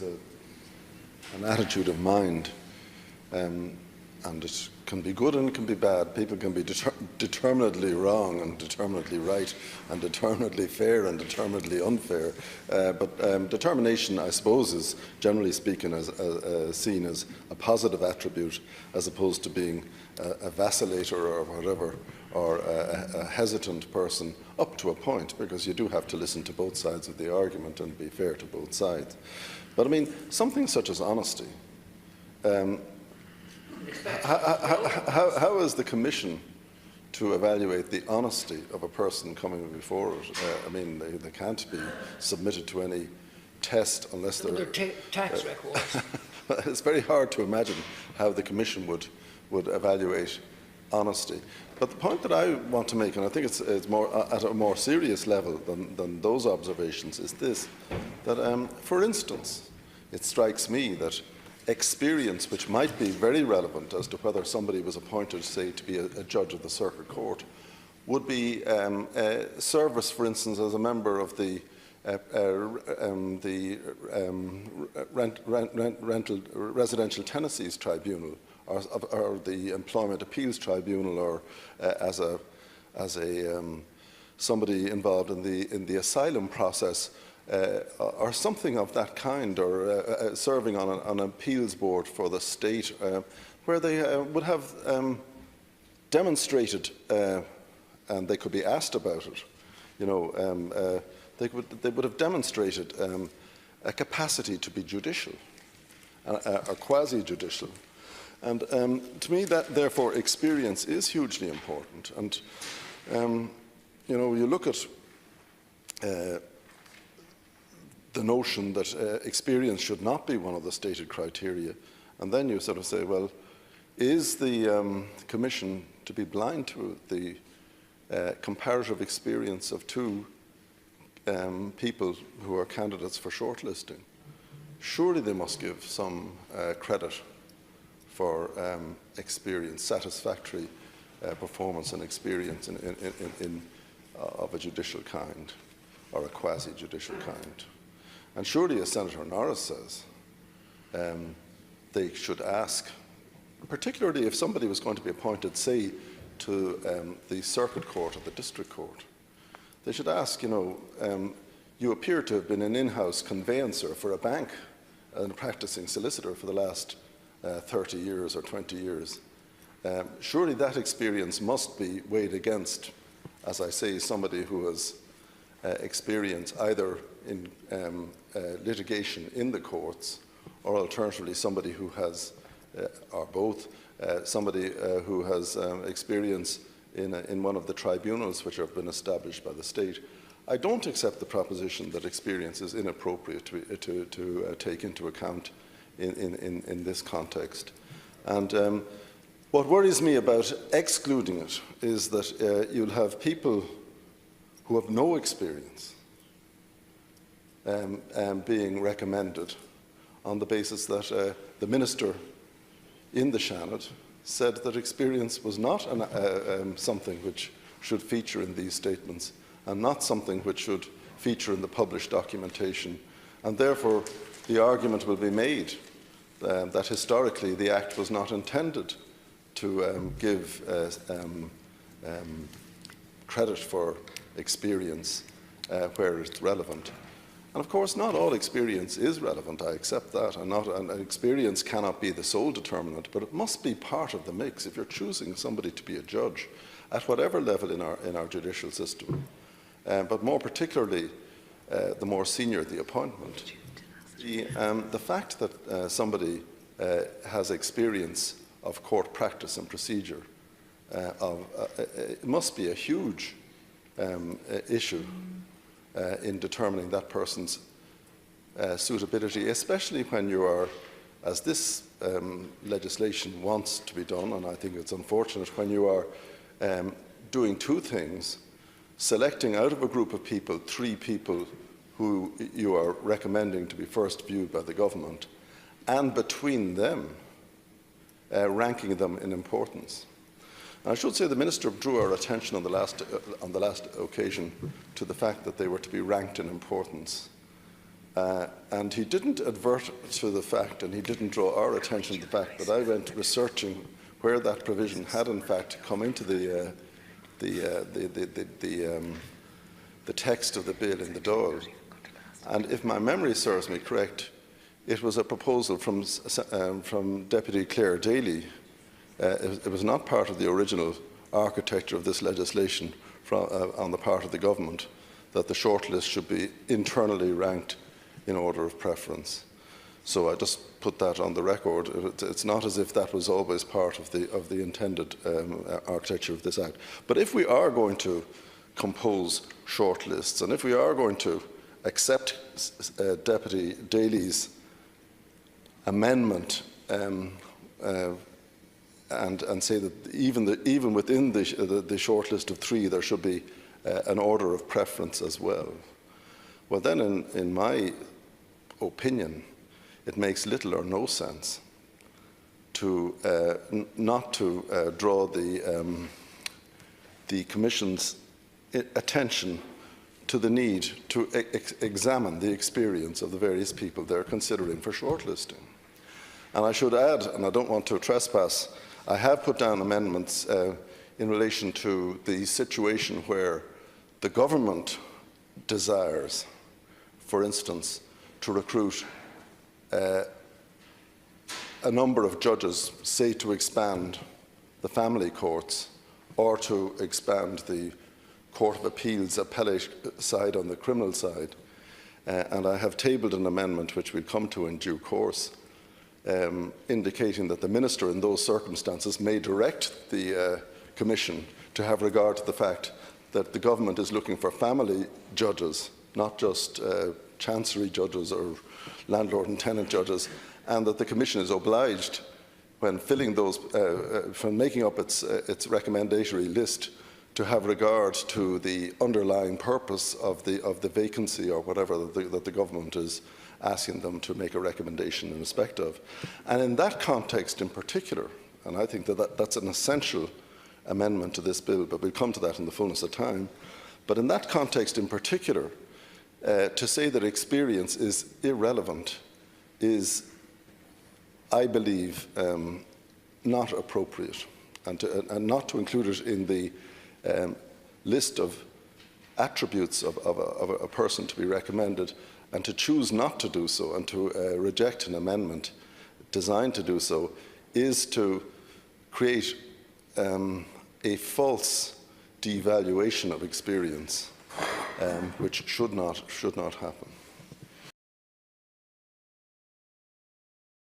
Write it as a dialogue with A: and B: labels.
A: is an attitude of mind, and it can be good and it can be bad. People can be determinedly wrong and determinedly right and determinedly fair and determinedly unfair. But determination, I suppose, is generally speaking seen as a positive attribute as opposed to being a vacillator or whatever, or a hesitant person up to a point, because you do have to listen to both sides of the argument and be fair to both sides. But I mean, something such as honesty, how is the Commission to evaluate the honesty of a person coming before it? I mean, they can't be submitted to any test unless they're
B: tax records.
A: It's very hard to imagine how the Commission would evaluate honesty. But the point that I want to make, and I think it's more at a more serious level than those observations, is this: that, for instance, it strikes me that experience, which might be very relevant as to whether somebody was appointed, say, to be a judge of the Circuit Court, would be service, for instance, as a member of the Residential Tenancies Tribunal, or the Employment Appeals Tribunal, or as somebody involved in the asylum process, or something of that kind, or serving on an appeals board for the state, where they would have demonstrated, and they could be asked about it, you know, they would have demonstrated a capacity to be judicial, or quasi-judicial. And to me, that, therefore, experience is hugely important. And, you know, you look at the notion that experience should not be one of the stated criteria, and then you sort of say, well, is the Commission to be blind to the comparative experience of two people who are candidates for shortlisting? Surely they must give some credit for experience, satisfactory performance and experience of a judicial kind, or a quasi-judicial kind. And surely, as Senator Norris says, they should ask, particularly if somebody was going to be appointed, say, to the Circuit Court or the District Court, they should ask, you know, you appear to have been an in-house conveyancer for a bank and a practicing solicitor for the last 30 years or 20 years. Surely that experience must be weighed against, as I say, somebody who has experience either in litigation in the courts, or alternatively somebody who has, or both, somebody who has experience in one of the tribunals which have been established by the state. I don't accept the proposition that experience is inappropriate to take into account in this context. And what worries me about excluding it is that you'll have people who have no experience being recommended on the basis that the minister in the Seanad said that experience was not something which should feature in these statements, and not something which should feature in the published documentation. And therefore, the argument will be made that historically the Act was not intended to give credit for experience where it's relevant. And of course, not all experience is relevant, I accept that, and experience cannot be the sole determinant, but it must be part of the mix if you're choosing somebody to be a judge at whatever level in our judicial system. But more particularly, the more senior the appointment. The fact that somebody has experience of court practice and procedure it must be a huge issue in determining that person's suitability, especially when you are, as this legislation wants to be done, and I think it's unfortunate, when you are doing two things: selecting out of a group of people 3 people who you are recommending to be first viewed by the government, and between them ranking them in importance. And I should say the Minister drew our attention on the last occasion to the fact that they were to be ranked in importance. And he didn't advert to the fact, and he didn't draw our attention to the fact that I went researching where that provision had in fact come into the text of the bill in the Dáil. And if my memory serves me correct, it was a proposal from Deputy Claire Daly. It was not part of the original architecture of this legislation on the part of the government, that the shortlist should be internally ranked in order of preference. So I just put that on the record. It's not as if that was always part of the intended architecture of this Act. But if we are going to compose shortlists, and if we are going to accept Deputy Daly's amendment and say that even within the shortlist of 3 there should be an order of preference as well, well then in my opinion it makes little or no sense to not to draw the Commission's attention to the need to examine the experience of the various people they're considering for shortlisting. And I should add, and I don't want to trespass, I have put down amendments in relation to the situation where the government desires, for instance, to recruit a number of judges, say to expand the family courts or to expand the Court of Appeal's appellate side on the criminal side. And I have tabled an amendment which we'll come to in due course, indicating that the Minister in those circumstances may direct the Commission to have regard to the fact that the government is looking for family judges, not just chancery judges or landlord and tenant judges, and that the Commission is obliged, when filling those, when making up its recommendatory list, to have regard to the underlying purpose of the vacancy or whatever that the government is asking them to make a recommendation in respect of. And in that context in particular, and I think that's an essential amendment to this bill, but we'll come to that in the fullness of time, but in that context in particular, to say that experience is irrelevant is, I believe, not appropriate, and not to include it in the list of attributes of a person to be recommended, and to choose not to do so and to reject an amendment designed to do so is to create a false devaluation of experience, which should not happen.